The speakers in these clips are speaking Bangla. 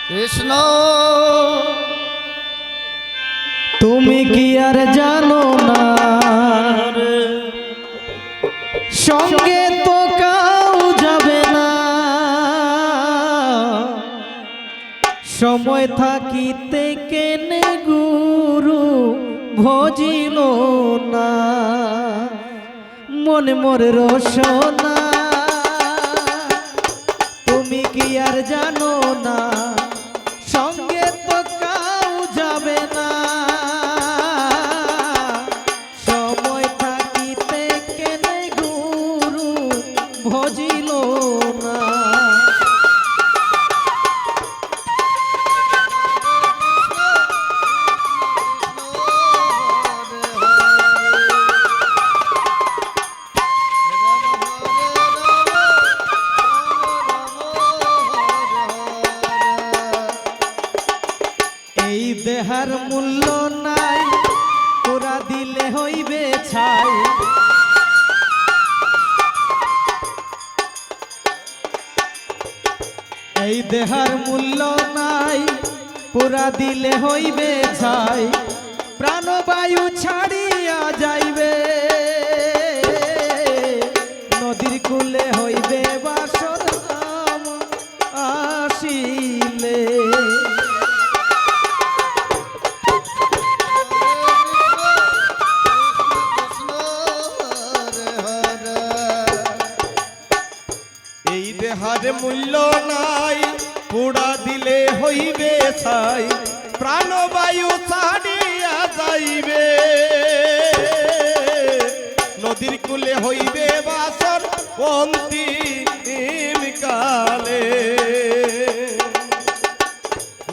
কৃষ্ণ তুমি কি আর জানো না সঙ্গে তো কাউ যাবে না সময় থাকিতে কেনে গুরু ভজিল না মনে মোর রসনা তুমি কি আর জানো না সঙ্গে তো কাউ যাবে না সময় থাকিতে কেনে গুরু ভজিল না এই দেহার মূল্য নাই তোরা দিলে হইবে ছাই এই দেহার মূল্য নাই পুরা দিলে হইবে ছাই প্রাণবায়ু ছাড়িয়া যাইবে নদীর কূলে হইবে বাসর নাম আসিলে এই দেহার মূল্য নাই পোড়া দিলে হইবে ছাই প্রাণবায়ু ছাড়িয়া যাইবে নদীর কূলে হইবে বাসর অন্তিম কালে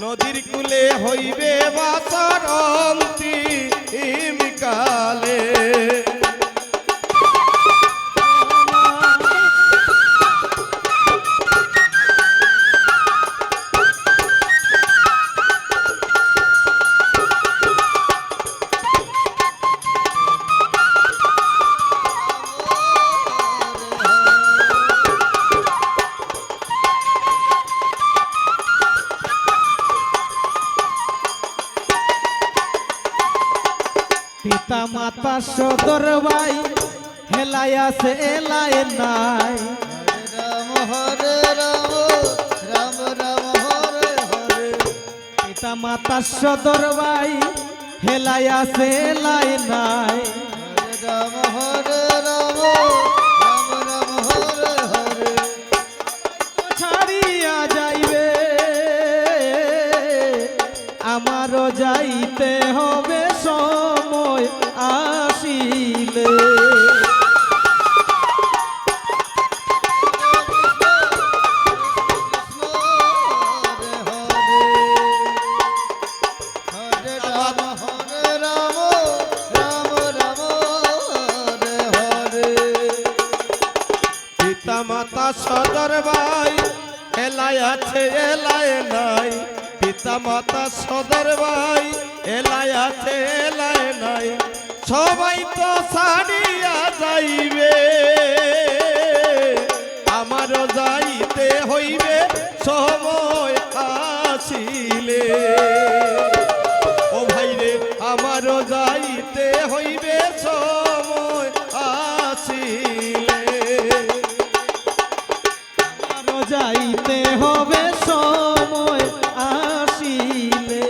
নদীর কূলে হইবে বাসর অন্তিম কালে পিতা মাতা সদর ভাই হেলাই আছে এলাই নাই রাম হরে রাম রাম রাম হরে হরে পিতা মাতা সদর ভাই হেলাই আছে এলাই নাই রাম হরে রাম রাম রাম হরে হরে ছাড়িয়া যাইবে আমারও যাইতে হবে সময় আসিলে পিতা মাতা সদর ভাই এলাই আছে এলাই নাই পিতা মাতা সদর ভাই এলাই আছে এলাই নাই সবাই তো ছাড়িয়া যাইবে আমারও যাইতে হইবে সময় আসিলে ও ভাইরে আমারও যাইতে হইবে সময় আসিলে আমারও যাইতে হবে সময় আসিলে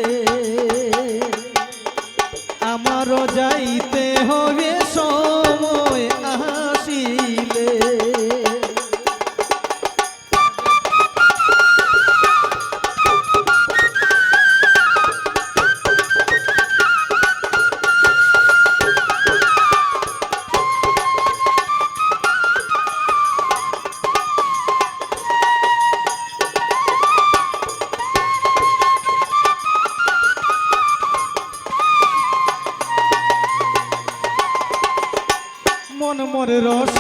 আমারও যাইতে হবে সময় আসিলে মন মোর রস